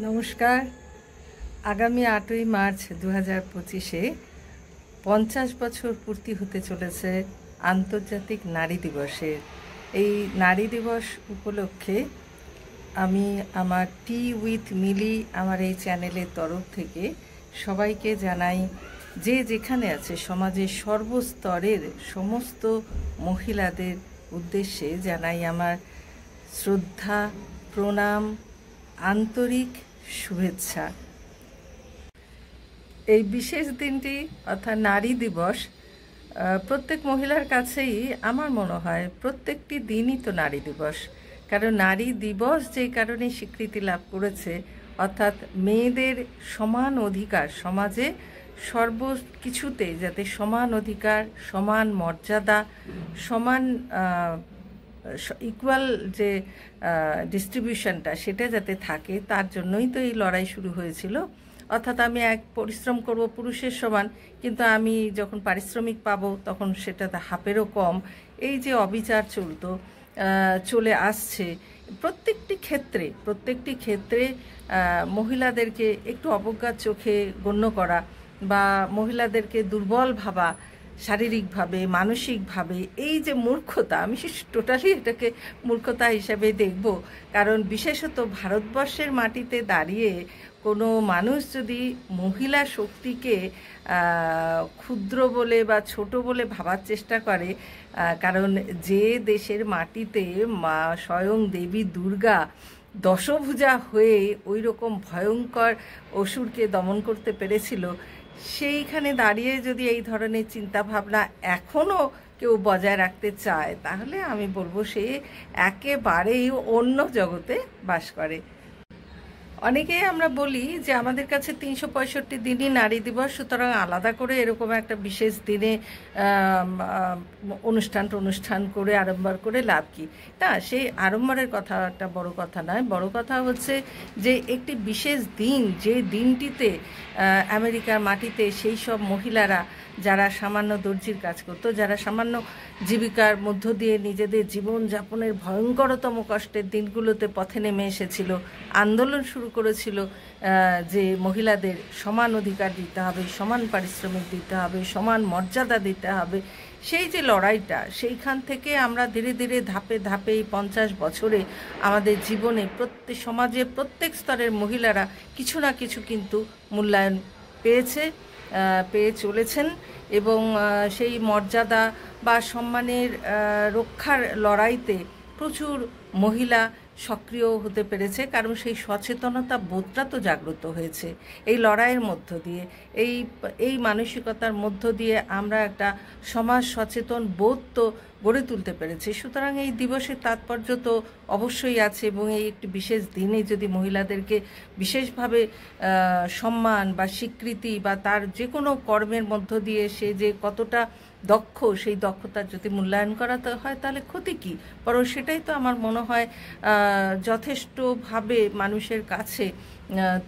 নমস্কার। আগামী 8ই মার্চ 2025-এ 50 বছর পূর্তি হতে চলেছে আন্তর্জাতিক নারী দিবসের। এই নারী দিবস উপলক্ষে আমি আমার টি উইথ মিলি আমার এই চ্যানেলের তরফ থেকে সবাইকে জানাই, যে যেখানে আছে সমাজের সর্বস্তরের সমস্ত মহিলাদের উদ্দেশ্যে জানাই আমার শ্রদ্ধা, প্রণাম, আন্তরিক শুভেচ্ছা। এই বিশেষ দিনটি অর্থাৎ নারী দিবস প্রত্যেক মহিলার কাছেই আমার মনে হয় প্রত্যেকটি দিনই তো নারী দিবস। কারণ নারী দিবস যেই কারণে স্বীকৃতি লাভ করেছে, অর্থাৎ মেয়েদের সমান অধিকার, সমাজে সর্বকিছুতে যাতে সমান অধিকার, সমান মর্যাদা, সমান ইকুয়াল যে ডিস্ট্রিবিউশনটা সেটা যাতে থাকে, তার জন্যই তো এই লড়াই শুরু হয়েছিল। অর্থাৎ আমি পরিশ্রম করব পুরুষের সমান, কিন্তু আমি যখন পারিশ্রমিক পাবো তখন সেটা হাফেরও কম। এই যে অবিচার চলে আসছে প্রত্যেকটি ক্ষেত্রে মহিলাদেরকে একটু অবজ্ঞার চোখে গণ্য করা বা মহিলাদেরকে দুর্বল ভাবা, শারীরিকভাবে মানসিকভাবে, এই যে মূর্খতা, আমি টোটালি এটাকে মূর্খতা হিসাবে দেখব। কারণ বিশেষত ভারতবর্ষের মাটিতে দাঁড়িয়ে কোনো মানুষ যদি মহিলা শক্তিকে ক্ষুদ্র বলে বা ছোট বলে ভাবার চেষ্টা করে, কারণ যে দেশের মাটিতে মা স্বয়ং দেবী দুর্গা দশভুজা হয়ে ওই রকম ভয়ঙ্কর অসুরকে দমন করতে পেরেছিল, সেইখানে দাঁড়িয়ে যদি এই ধরনের চিন্তাভাবনা এখনও কেউ বজায় রাখতে চায়, তাহলে আমি বলবো সে একেবারেই অন্য জগতে বাস করে। অনেকেই আমরা বলি যে আমাদের কাছে 365 দিনই নারী দিবস, সুতরাং আলাদা করে এরকম একটা বিশেষ দিনে অনুষ্ঠান করে আড়ম্বর করে লাভ কি? না, সেই আড়ম্বরের কথাটা বড় কথা নয়। বড় কথা হচ্ছে যে একটি বিশেষ দিন, যে দিনটিতে আমেরিকার মাটিতে সেই সব মহিলারা যারা সামান্য দর্জির কাজ করতো, যারা সামান্য জীবিকার মধ্য দিয়ে নিজেদের জীবনযাপনের ভয়ঙ্করতম কষ্টের দিনগুলোতে পথে নেমে এসেছিল, আন্দোলন শুরু করেছিল যে মহিলাদের সমান অধিকার দিতে হবে, সমান পারিশ্রমিক দিতে হবে, সমান মর্যাদা দিতে হবে, সেই যে লড়াইটা, সেইখান থেকে আমরা ধীরে ধীরে ধাপে ধাপে এই 50 বছরে আমাদের জীবনে সমাজে প্রত্যেক স্তরের মহিলারা কিছু না কিছু কিন্তু মূল্যায়ন পেয়ে চলেছেন এবং সেই মর্যাদা বা সম্মানের রক্ষার লড়াইতে প্রচুর মহিলা সক্রিয় হতে পেরেছে। কারণ সেই সচেতনতা বোধটা তো জাগ্রত হয়েছে এই লড়াইয়ের মধ্য দিয়ে, এই মানসিকতার মধ্য দিয়ে আমরা একটা সমাজ সচেতন বোধ তো গড়ে তুলতে পেরেছি। সুতরাং এই দিবসের তাৎপর্য তো অবশ্যই আছে এবং এই একটি বিশেষ দিনে যদি মহিলাদেরকে বিশেষভাবে সম্মান বা স্বীকৃতি বা তার যে কোনো কর্মের মধ্য দিয়ে সে যে কতটা দক্ষ, সেই দক্ষতার যদি মূল্যায়ন করাতে হয়, তাহলে ক্ষতি কী? বরং সেটাই তো আমার মনে হয় যথেষ্টভাবে মানুষের কাছে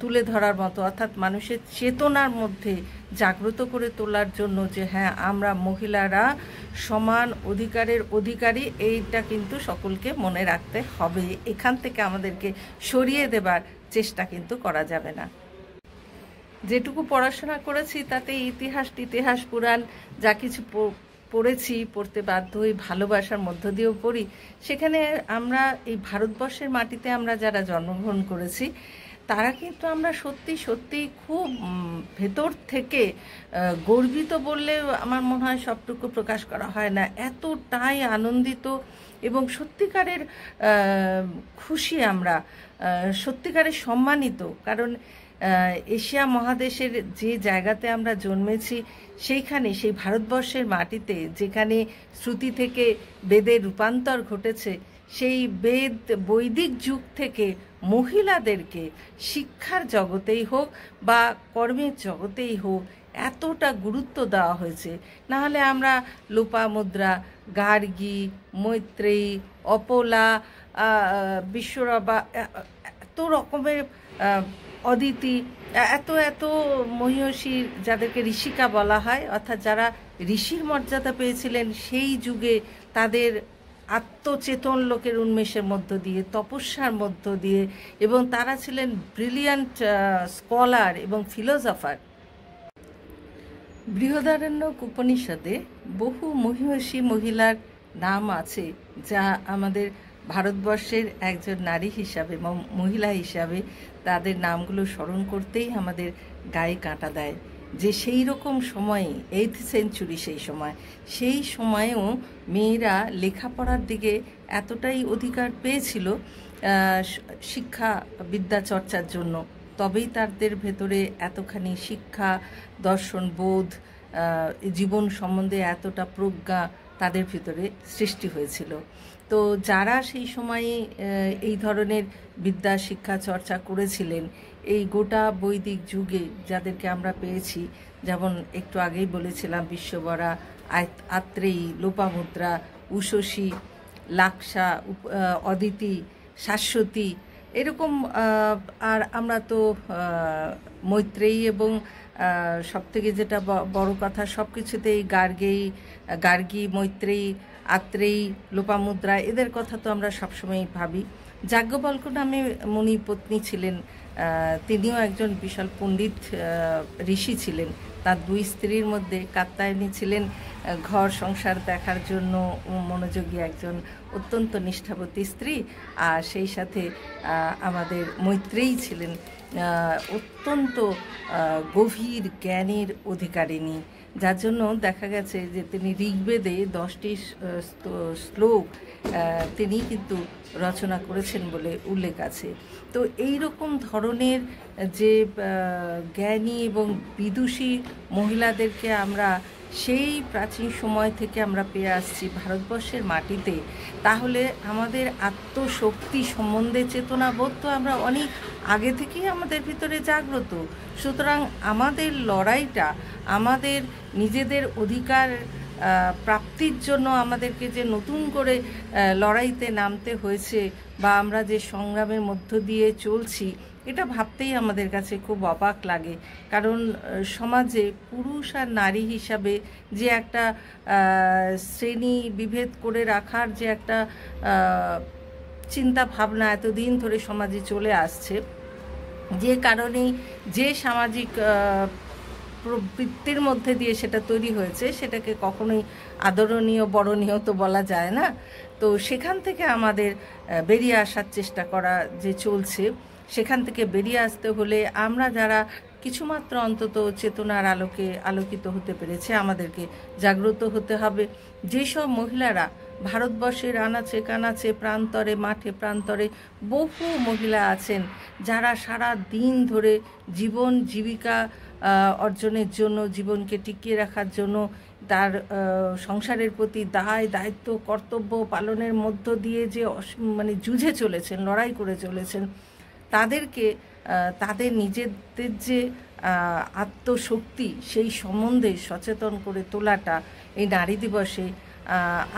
তুলে ধরার মতো, অর্থাৎ মানুষের চেতনার মধ্যে জাগ্রত করে তোলার জন্য যে হ্যাঁ, আমরা মহিলারা সমান অধিকারের অধিকারী, এইটা কিন্তু সকলকে মনে রাখতে হবে। এখান থেকে আমাদেরকে সরিয়ে দেবার চেষ্টা কিন্তু করা যাবে না। যেটুকু পড়াশোনা করেছি তাতে ইতিহাস পুরাণ যা কিছু পড়তে বাধ্য হই, ভালোবাসার মধ্য দিয়েও পড়ি, সেখানে আমরা এই ভারতবর্ষের মাটিতে আমরা যারা জন্মগ্রহণ করেছি তারা কিন্তু আমরা সত্যি খুব ভেতর থেকে গর্বিত বললে আমার মনে হয় সবটুকু প্রকাশ করা হয় না, এতটাই আনন্দিত এবং সত্যিকারের খুশি, আমরা সত্যিকারের সম্মানিত। কারণ এশিয়া মহাদেশের যে জায়গাতে আমরা জন্মেছি, সেইখানে সেই ভারতবর্ষের মাটিতে যেখানে শ্রুতি থেকে বেদের রূপান্তর ঘটেছে, সেই বৈদিক যুগ থেকে মহিলাদেরকে শিক্ষার জগতেই হোক বা কর্মের জগতেই হোক এতটা গুরুত্ব দেওয়া হয়েছে। নাহলে আমরা লোপামুদ্রা, গার্গী, মৈত্রেয়ী, অপলা, বিশ্বরবা, এত রকমের অদিতি, এত মহিষী যাদেরকে ঋষিকা বলা হয়, অর্থাৎ যারা ঋষির মর্যাদা পেয়েছিলেন সেই যুগে, তাদের আত্মচেতন লোকের উন্মেষের মধ্য দিয়ে, তপস্যার মধ্য দিয়ে, এবং তারা ছিলেন ব্রিলিয়ান্ট স্কলার এবং ফিলোসফার। বৃহদারণ্যক উপনিষদে বহু মহিষী মহিলার নাম আছে, যা আমাদের ভারতবর্ষের একজন নারী হিসাবে, মহিলা হিসাবে তাদের নামগুলো স্মরণ করতেই আমাদের গায়ে কাঁটা দেয়। যে সেই রকম সময়ে 8th সেঞ্চুরি, সেই সময়েও মেয়েরা লেখাপড়ার দিকে এতটাই অধিকার পেয়েছিল শিক্ষা বিদ্যা চর্চার জন্য, তবেই তাদের ভেতরে এতখানি শিক্ষা, দর্শন, বোধ, জীবন সম্বন্ধে এতটা প্রজ্ঞা তাদের ভিতরে সৃষ্টি হয়েছিল। তো যারা সেই সময়ে এই ধরনের বিদ্যা শিক্ষা চর্চা করেছিলেন, এই গোটা বৈদিক যুগে যাদেরকে আমরা পেয়েছি, যেমন একটু আগেই বলেছিলাম বিশ্ববরা, আত্রেয়ী, লোপামুদ্রা, উষসী, লাক্ষা, অদিতি, শাশ্বতী, এরকম। আর আমরা তো মৈত্রেয়ী এবং সবথেকে যেটা বড় কথা, সব কিছুতেই গার্গী, মৈত্রেয়ী, আত্রেয়ী, লোপামুদ্রা, এদের কথা তো আমরা সবসময়ই ভাবি। যাজ্ঞবল্ক্য নামে মুনি পত্নী ছিলেন, তিনিও একজন বিশাল পণ্ডিত ঋষি ছিলেন। তার 2 স্ত্রীর মধ্যে কাত্যায়নী ছিলেন ঘর সংসার দেখার জন্য মনোযোগী একজন অত্যন্ত নিষ্ঠাবতী স্ত্রী, আর সেই সাথে আমাদের মৈত্রেয়ী ছিলেন অত্যন্ত গভীর জ্ঞানের অধিকারিণী, যার জন্য দেখা গেছে যে তিনি ঋগ্বেদে 10টি শ্লোক তিনি কিন্তু রচনা করেছেন বলে উল্লেখ আছে। তো এই রকম ধরনের যে জ্ঞানী এবং বিদুষী মহিলাদেরকে আমরা সেই প্রাচীন সময় থেকে আমরা পেয়ে আসছি ভারতবর্ষের মাটিতে, তাহলে আমাদের আত্মশক্তি সম্বন্ধে চেতনাবোধ তো আমরা অনেক আগে থেকেই আমাদের ভিতরে জাগ্রত। সুতরাং আমাদের লড়াইটা, আমাদের নিজেদের অধিকার প্রাপ্তির জন্য আমাদেরকে যে নতুন করে লড়াইতে নামতে হয়েছে, বা আমরা যে সংগ্রামের মধ্য দিয়ে চলছি, এটা ভাবতেই আমাদের কাছে খুব অবাক লাগে। কারণ সমাজে পুরুষ আর নারী হিসাবে যে একটা শ্রেণী বিভেদ করে রাখার যে একটা চিন্তা ভাবনা এতদিন ধরে সমাজে চলে আসছে, যে কারণেই যে সামাজিক প্রবৃত্তির মধ্যে দিয়ে সেটা তৈরি হয়েছে, সেটাকে কখনোই আদরণীয়, বরণীয় তো বলা যায় না। তো সেখান থেকে আমাদের বেরিয়ে আসার চেষ্টা করা যে চলছে, সেখান থেকে বেরিয়ে আসতে হলে আমরা যারা কিছুমাত্র অন্তত চেতনার আলোকে আলোকিত হতে পেরেছে, আমাদেরকে জাগ্রত হতে হবে। যেসব মহিলারা ভারতবর্ষের আনাচে কানাচে, প্রান্তরে, মাঠে প্রান্তরে বহু মহিলা আছেন, যারা সারা দিন ধরে জীবন জীবিকা অর্জনের জন্য, জীবনকে টিকিয়ে রাখার জন্য, তার সংসারের প্রতি দায় দায়িত্ব কর্তব্য পালনের মধ্য দিয়ে যে যুঝে চলেছেন, লড়াই করে চলেছেন, তাদেরকে তাদের নিজেদের যে আত্মশক্তি, সেই সম্বন্ধে সচেতন করে তোলাটা এই নারী দিবসে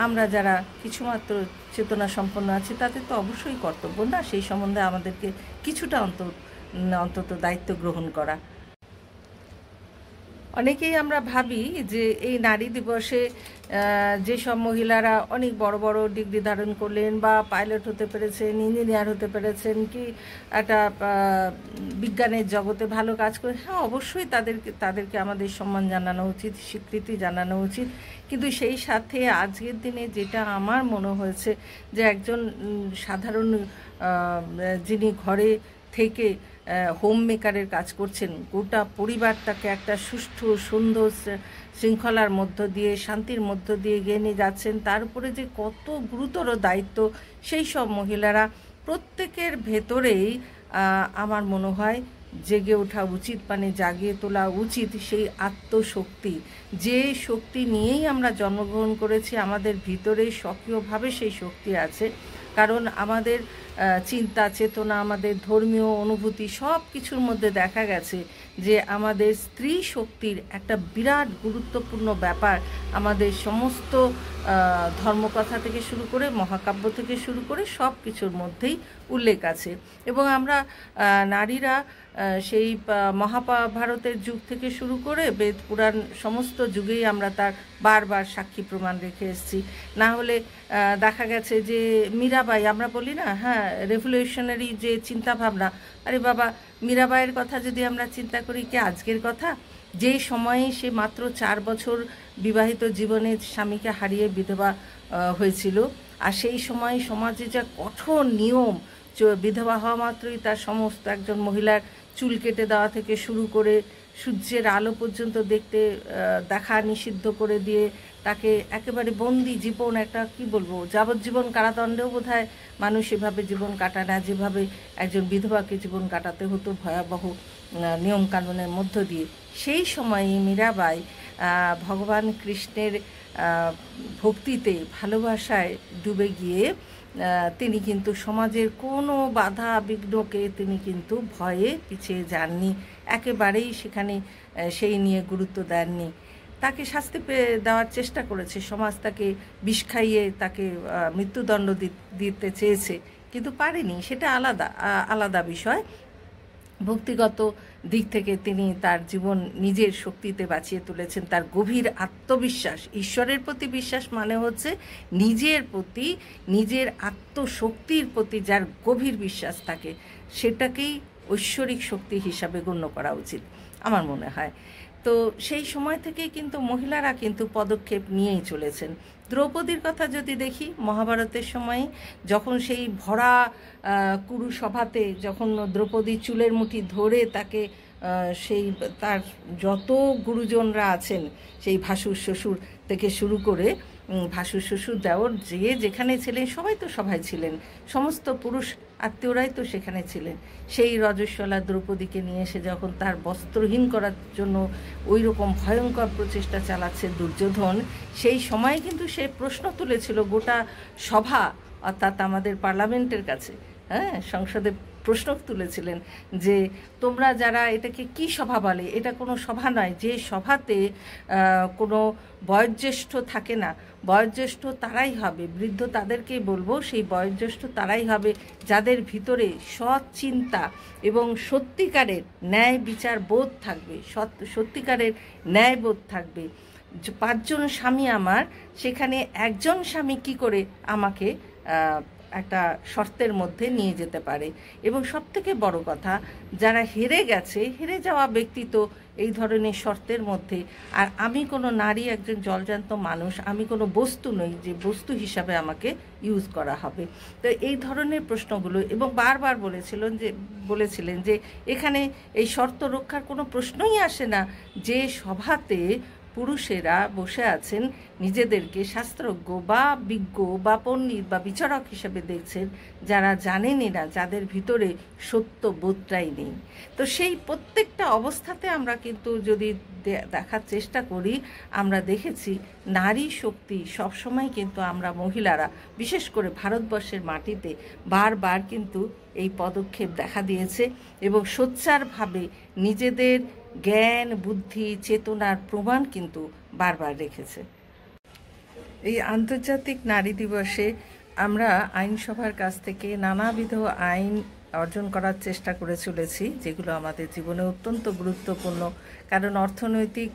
আমরা যারা কিছুমাত্র চেতনা সম্পন্ন আছি, তাদের তো অবশ্যই কর্তব্য না সেই সম্বন্ধে আমাদেরকে কিছুটা অন্তত দায়িত্ব গ্রহণ করা। অনেকেই আমরা ভাবি যে এই নারী দিবসে যেসব মহিলারা অনেক বড় বড় ডিগ্রি ধারণ করলেন, বা পাইলট হতে পেরেছেন, ইঞ্জিনিয়ার হতে পেরেছেন, কি একটা বিজ্ঞানের জগতে ভালো কাজ করে, হ্যাঁ অবশ্যই তাদেরকে আমাদের সম্মান জানানো উচিত, স্বীকৃতি জানানো উচিত। কিন্তু সেই সাথে আজকের দিনে যেটা আমার মনে হয়েছে, যে একজন সাধারণ যিনি ঘরে থেকে হোম মেকারের কাজ করছেন, গোটা পরিবারটাকে একটা সুষ্ঠু সুন্দর শৃঙ্খলার মধ্য দিয়ে, শান্তির মধ্য দিয়ে এগিয়ে নিয়ে যাচ্ছেন, তার উপরে যে কত গুরুতর দায়িত্ব, সেই সব মহিলারা প্রত্যেকের ভেতরেই আমার মনে হয় জেগে ওঠা উচিত, জাগিয়ে তোলা উচিত সেই আত্মশক্তি, যে শক্তি নিয়েই আমরা জন্মগ্রহণ করেছি। আমাদের ভিতরে সক্রিয়ভাবে সেই শক্তি আছে, কারণ আমাদের চিন্তা চেতনা, আমাদের ধর্মীয় অনুভূতি সব কিছুর মধ্যে দেখা গেছে যে আমাদের স্ত্রী শক্তির একটা বিরাট গুরুত্বপূর্ণ ব্যাপার আমাদের সমস্ত ধর্মকথা থেকে শুরু করে মহাকাব্য থেকে শুরু করে সব কিছুর মধ্যেই উল্লেখ আছে। এবং আমরা নারীরা সেই মহাভারতের যুগ থেকে শুরু করে বেদ পুরাণ সমস্ত যুগেই আমরা তার বারবার সাক্ষী প্রমাণ রেখে এসেছি। না হলে দেখা গেছে যে মীরাবাই, আমরা বলি না হ্যাঁ রেভলিউশনারি যে চিন্তাভাবনা, আরে বাবা মীরাবাইয়ের কথা যদি আমরা চিন্তা করি কি আজকের কথা, যে সময়ে সে মাত্র 4 বছর বিবাহিত জীবনে স্বামীকে হারিয়ে বিধবা হয়েছিল, আর সেই সময় সমাজে যা কঠোর নিয়ম, বিধবা হওয়া মাত্রই তার সমস্ত একজন মহিলার চুল কেটে দেওয়া থেকে শুরু করে সূর্যের আলো পর্যন্ত দেখা নিষিদ্ধ করে দিয়ে তাকে একেবারে বন্দি জীবন, একটা কি বলবো যাবজ্জীবন কারাদণ্ডেও বোধহয় মানুষ এভাবে জীবন কাটায় না, যেভাবে একজন বিধবাকে জীবন কাটাতে হতো ভয়াবহ নিয়মকানুনের মধ্য দিয়ে। সেই সময়ে মীরাবাই ভগবান কৃষ্ণের ভক্তিতে ভালোবাসায় ডুবে গিয়ে তিনি কিন্তু সমাজের কোনো বাধা বিঘ্নকে তিনি কিন্তু ভয়ে পিছিয়ে যাননি, একেবারেই সেখানে সেই নিয়ে গুরুত্ব দেননি। তাকে শাস্তি দেওয়ার চেষ্টা করেছে সমাজ, তাকে বিষ খাইয়ে তাকে মৃত্যুদণ্ড দিতে চেয়েছে, কিন্তু পারেনি, সেটা আলাদা বিষয়। ভক্তিগত দিক থেকে তিনি তার জীবন নিজের শক্তিতে বাঁচিয়ে তুলেছেন। তার গভীর আত্মবিশ্বাস, ঈশ্বরের প্রতি বিশ্বাস মানে হচ্ছে নিজের প্রতি, নিজের আত্মশক্তির প্রতি যার গভীর বিশ্বাস থাকে, সেটাকেই ঐশ্বরিক শক্তি হিসাবে গণ্য করা উচিত আমার মনে হয়। তো সেই সময় থেকেই কিন্তু মহিলারা কিন্তু পদক্ষেপ নিয়েই চলেছেন। দ্রৌপদীর কথা যদি দেখি, মহাভারতের সময় যখন সেই ভরা কুরু সভাতে যখন দ্রৌপদী চুলের মুঠি ধরে তাকে সেই তার যত গুরুজনরা আছেন, সেই ভাসুর শ্বশুর থেকে শুরু করে ভাসুর শ্বশুর দেওর যে যেখানে ছিলেন সবাই তো সভায় ছিলেন, সমস্ত পুরুষ আত্মীয়রাই তো সেখানে ছিলেন, সেই রজস্বলা দ্রৌপদীকে নিয়ে এসে যখন তার বস্ত্রহীন করার জন্য ওই রকম ভয়ঙ্কর প্রচেষ্টা চালাচ্ছে দুর্যোধন, সেই সময় কিন্তু সে প্রশ্ন তুলেছিল গোটা সভা, অর্থাৎ আমাদের পার্লামেন্টের কাছে, হ্যাঁ সংসদে প্রশ্ন তুলেছিলেন যে তোমরা যারা এটাকে কি সভা বলে, এটা কোনো সভা নয়, যে সভাতে কোনো বয়োজ্যেষ্ঠ থাকে না, বয়োজ্যেষ্ঠ তারাই হবে, বৃদ্ধ তাদেরকেই বলবো, সেই বয়োজ্যেষ্ঠ তারাই হবে যাদের ভিতরে সৎ চিন্তা এবং সত্যিকারের ন্যায় বিচার বোধ থাকবে, সত্যিকারের ন্যায় বোধ থাকবে। 5 জন স্বামী আমার, সেখানে একজন স্বামী কি করে আমাকে একটা শর্তের মধ্যে নিয়ে যেতে পারে। এবং সবথেকে বড় কথা, যারা হেরে গেছে, হেরে যাওয়া ব্যক্তি তো এই ধরনের শর্তের মধ্যে, আর আমি কোনো নারী, একজন জলজান্ত মানুষ, আমি কোনো বস্তু নই যে বস্তু হিসাবে আমাকে ইউজ করা হবে। তো এই ধরনের প্রশ্নগুলো, এবং বারবার বলেছিলেন যে এখানে এই শর্ত রক্ষার কোনো প্রশ্নই আসে না, যে সভাতে পুরুষেরা বসে আছেন নিজেদেরকে শাস্ত্রজ্ঞ বা বিজ্ঞ বা পণ্ডিত বা বিচারক হিসেবে দেখছেন, যারা জানেনই না, যাদের ভিতরে সত্য বোধটাই নেই। তো সেই প্রত্যেকটা অবস্থাতে আমরা কিন্তু যদি দেখার চেষ্টা করি, আমরা দেখেছি নারী শক্তি সবসময় কিন্তু আমরা মহিলারা, বিশেষ করে ভারতবর্ষের মাটিতে বারবার কিন্তু এই পদক্ষেপ দেখা দিয়েছে এবং সোচ্চারভাবে নিজেদের জ্ঞান বুদ্ধি চেতনার প্রমাণ কিন্তু বারবার রেখেছে। এই আন্তর্জাতিক নারী দিবসে আমরা আইনসভার কাছ থেকে নানাবিধ আইন অর্জন করার চেষ্টা করে চলেছি, যেগুলো আমাদের জীবনে অত্যন্ত গুরুত্বপূর্ণ। কারণ অর্থনৈতিক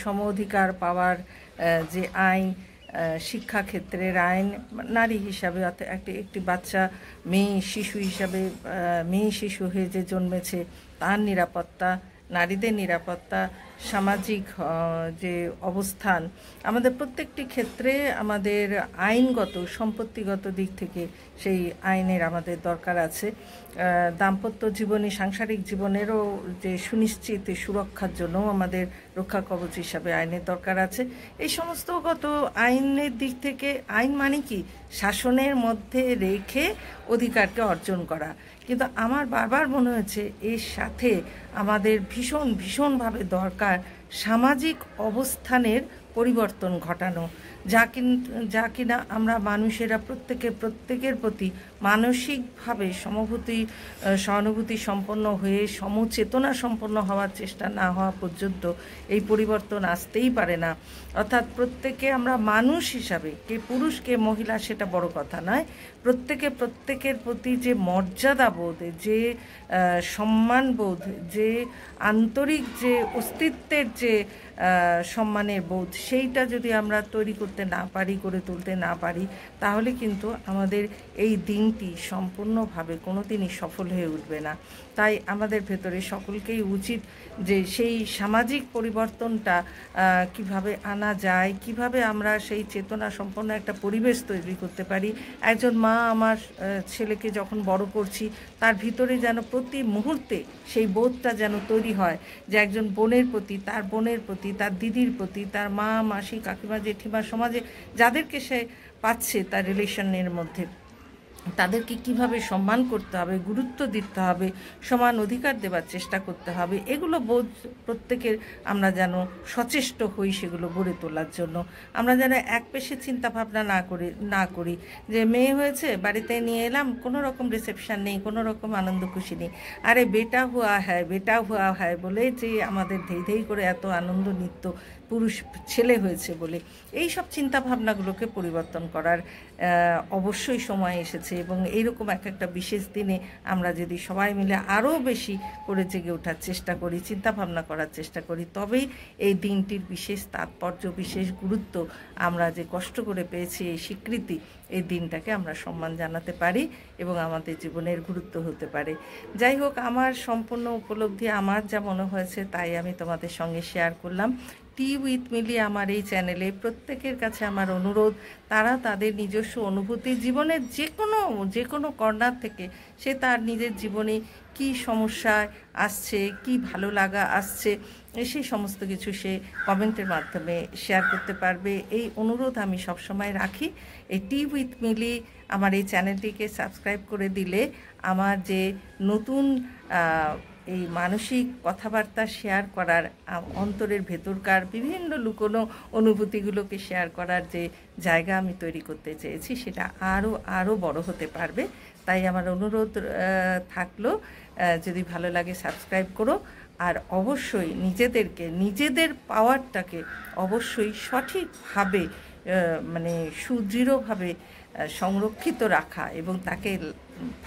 সম অধিকার পাওয়ার যে আইন, শিক্ষাক্ষেত্রের আইন, নারী হিসাবে একটি বাচ্চা মেয়ে শিশু হয়ে যে জন্মেছে তার নিরাপত্তা, নারীদের নিরাপত্তা, সামাজিক যে অবস্থান, আমাদের প্রত্যেকটি ক্ষেত্রে আমাদের আইনগত সম্পত্তিগত দিক থেকে সেই আইনের আমাদের দরকার আছে। দাম্পত্য জীবনে, সাংসারিক জীবনেরও যে সুনিশ্চিত সুরক্ষার জন্য আমাদের রক্ষা কবচ হিসাবে আইনের দরকার আছে। এই সমস্তগত আইনের দিক থেকে, আইন মানে কি শাসনের মধ্যে রেখে অধিকারকে অর্জন করা, কিন্তু আমার বারবার মনে হয়েছে এর সাথে আমাদের ভীষণভাবে দরকার সামাজিক অবস্থানের পরিবর্তন ঘটানো। যা কিনা আমরা মানুষেরা প্রত্যেকের প্রতি মানসিকভাবে সহানুভূতি সম্পন্ন হয়ে সমচেতনা সম্পন্ন হওয়ার চেষ্টা না হওয়া পর্যন্ত এই পরিবর্তন আসতেই পারে না। অর্থাৎ প্রত্যেকে আমরা মানুষ হিসাবে, কে পুরুষ কে মহিলা সেটা বড় কথা নয়, প্রত্যেকের প্রতি যে মর্যাদাবোধ, যে সম্মানবোধ, যে আন্তরিক যে অস্তিত্বের যে সম্মানের বোধ, সেইটা যদি আমরা তৈরি করতে না পারি, গড়ে তুলতে না পারি, তাহলে কিন্তু আমাদের এই দিনটি সম্পূর্ণভাবে কোনো দিনই সফল হয়ে উঠবে না। তাই আমাদের ভেতরে সকলকেই উচিত যে সেই সামাজিক পরিবর্তনটা কিভাবে আনা যায়, কিভাবে আমরা সেই চেতনা সম্পন্ন একটা পরিবেশ তৈরি করতে পারি। একজন মা আমার ছেলেকে যখন বড় করছি, তার ভিতরে যেন প্রতি মুহূর্তে সেই বোধটা যেন তৈরি হয় যে একজন বোনের প্রতি, তার বোনের প্রতি, তার দিদির প্রতি, তার মা, মাসি, কাকিমা, জেঠিমা, সমাজে যাদেরকে সে পাচ্ছে তার রিলেশনের মধ্যে, তাদেরকে কিভাবে সম্মান করতে হবে, গুরুত্ব দিতে হবে, সমান অধিকার দেওয়ার চেষ্টা করতে হবে, এগুলো বোধ প্রত্যেকের আমরা যেন সচেষ্ট হই সেগুলো গড়ে তোলার জন্য। আমরা যেন এক পেশে চিন্তাভাবনা না করি যে মেয়ে হয়েছে বাড়িতে নিয়ে এলাম, কোনো রকম রিসেপশান নেই, কোনো রকম আনন্দ খুশি নেই, আরে বেটা হুয়া হ্যায় বলে যে আমাদের ধেই করে এত আনন্দ নৃত্য পুরুষ ছেলে হয়েছে বলে, এই সব চিন্তাভাবনাগুলোকে পরিবর্তন করার অবশ্যই সময় এসেছে। এবং এইরকম একটা বিশেষ দিনে আমরা যদি সবাই মিলে আরও বেশি করে জেগে ওঠার চেষ্টা করি, চিন্তাভাবনা করার চেষ্টা করি, তবেই এই দিনটির বিশেষ তাৎপর্য, বিশেষ গুরুত্ব, আমরা যে কষ্ট করে পেয়েছি এই স্বীকৃতি, এই দিনটাকে আমরা সম্মান জানাতে পারি এবং আমাদের জীবনের গুরুত্ব হতে পারে। যাই হোক, আমার সম্পূর্ণ উপলব্ধি, আমার যা মনে হয়েছে তাই আমি তোমাদের সঙ্গে শেয়ার করলাম। টি উইথ মিলি আমার এই চ্যানেলে প্রত্যেকের কাছে আমার অনুরোধ, তারা তাদের নিজস্ব অনুভূতি জীবনের যে কোনো কর্নার থেকে সে তার নিজের জীবনে কি সমস্যায় আসছে, কি ভালো লাগা আসছে, সেই সমস্ত কিছু সে কমেন্টের মাধ্যমে শেয়ার করতে পারবে, এই অনুরোধ আমি সবসময় রাখি। এই টি উইথ মিলি আমার এই চ্যানেলটিকে সাবস্ক্রাইব করে দিলে আমার যে নতুন এই মানসিক কথাবার্তা শেয়ার করার, অন্তরের ভেতরকার বিভিন্ন লুকোনো অনুভূতিগুলোকে শেয়ার করার যে জায়গা আমি তৈরি করতে চেয়েছি, সেটা আরও বড় হতে পারবে। তাই আমার অনুরোধ থাকলো, যদি ভালো লাগে সাবস্ক্রাইব করো, আর অবশ্যই নিজেদের পাওয়ারটাকে অবশ্যই সঠিকভাবে মানে সুদৃঢ়ভাবে সংরক্ষিত রাখা এবং তাকে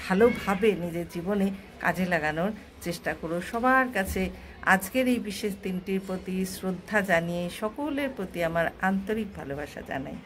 ভালোভাবে নিজের জীবনে কাজে লাগানোর চেষ্টা করো। সবার কাছে আজকের এই বিশেষ দিনটির প্রতি শ্রদ্ধা জানিয়ে সকলের প্রতি আমার আন্তরিক ভালোবাসা জানাই।